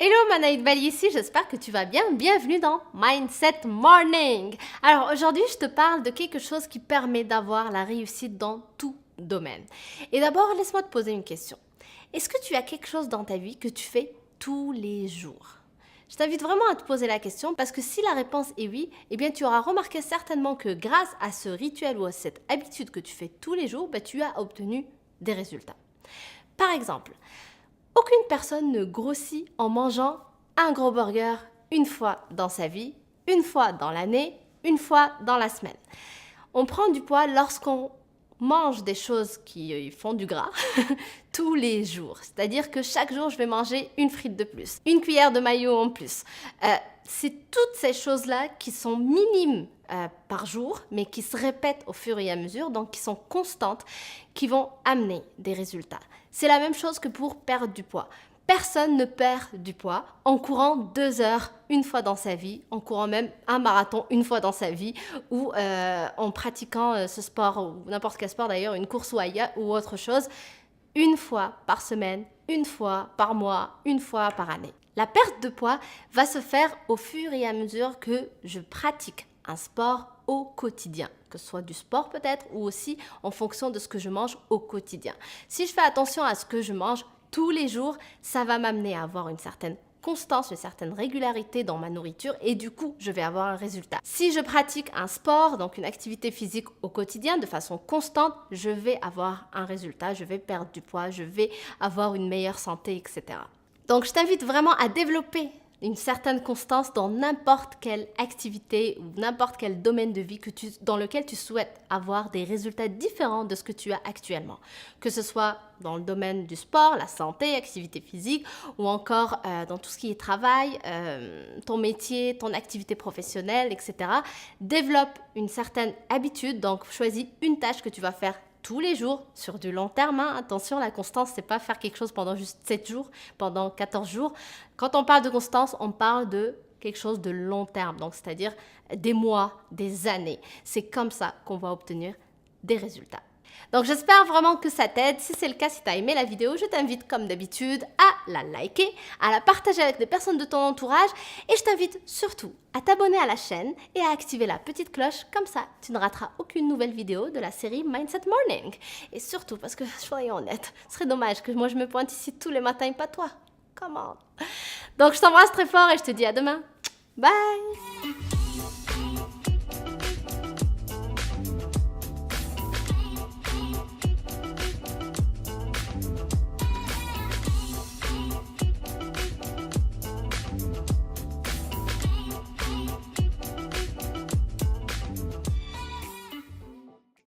Hello Manaïd Bali ici, j'espère que tu vas bien. Bienvenue dans Mindset Morning. Alors aujourd'hui, je te parle de quelque chose qui permet d'avoir la réussite dans tout domaine. Et d'abord, laisse-moi te poser une question. Est-ce que tu as quelque chose dans ta vie que tu fais tous les jours? Je t'invite vraiment à te poser la question parce que si la réponse est oui, eh bien tu auras remarqué certainement que grâce à ce rituel ou à cette habitude que tu fais tous les jours, tu as obtenu des résultats. Par exemple, aucune personne ne grossit en mangeant un gros burger une fois dans sa vie, une fois dans l'année, une fois dans la semaine. On prend du poids lorsqu'on mange des choses qui font du gras tous les jours. C'est-à-dire que chaque jour, je vais manger une frite de plus, une cuillère de mayo en plus. C'est toutes ces choses-là qui sont minimes par jour, mais qui se répètent au fur et à mesure, donc qui sont constantes, qui vont amener des résultats. C'est la même chose que pour perdre du poids. Personne ne perd du poids en courant 2 heures une fois dans sa vie, en courant même un marathon une fois dans sa vie, ou en pratiquant ce sport, ou n'importe quel sport d'ailleurs, une course ou autre chose, une fois par semaine, une fois par mois, une fois par année. La perte de poids va se faire au fur et à mesure que je pratique un sport au quotidien, que ce soit du sport peut-être ou aussi en fonction de ce que je mange au quotidien. Si je fais attention à ce que je mange tous les jours, ça va m'amener à avoir une certaine constance, une certaine régularité dans ma nourriture et du coup, je vais avoir un résultat. Si je pratique un sport, donc une activité physique au quotidien de façon constante, je vais avoir un résultat, je vais perdre du poids, je vais avoir une meilleure santé, etc. Donc, je t'invite vraiment à développer une certaine constance dans n'importe quelle activité ou n'importe quel domaine de vie dans lequel tu souhaites avoir des résultats différents de ce que tu as actuellement. Que ce soit dans le domaine du sport, la santé, activité physique ou encore dans tout ce qui est travail, ton métier, ton activité professionnelle, etc. Développe une certaine habitude, donc choisis une tâche que tu vas faire tous les jours, sur du long terme. Attention, la constance, c'est pas faire quelque chose pendant juste 7 jours, pendant 14 jours. Quand on parle de constance, on parle de quelque chose de long terme, donc c'est-à-dire des mois, des années. C'est comme ça qu'on va obtenir des résultats. Donc j'espère vraiment que ça t'aide. Si c'est le cas, si tu as aimé la vidéo, je t'invite comme d'habitude à la liker, à la partager avec des personnes de ton entourage et je t'invite surtout à t'abonner à la chaîne et à activer la petite cloche. Comme ça, tu ne rateras aucune nouvelle vidéo de la série Mindset Morning. Et surtout, parce que soyons honnêtes, ce serait dommage que moi je me pointe ici tous les matins, pas toi. Comment? Donc je t'embrasse très fort et je te dis à demain. Bye!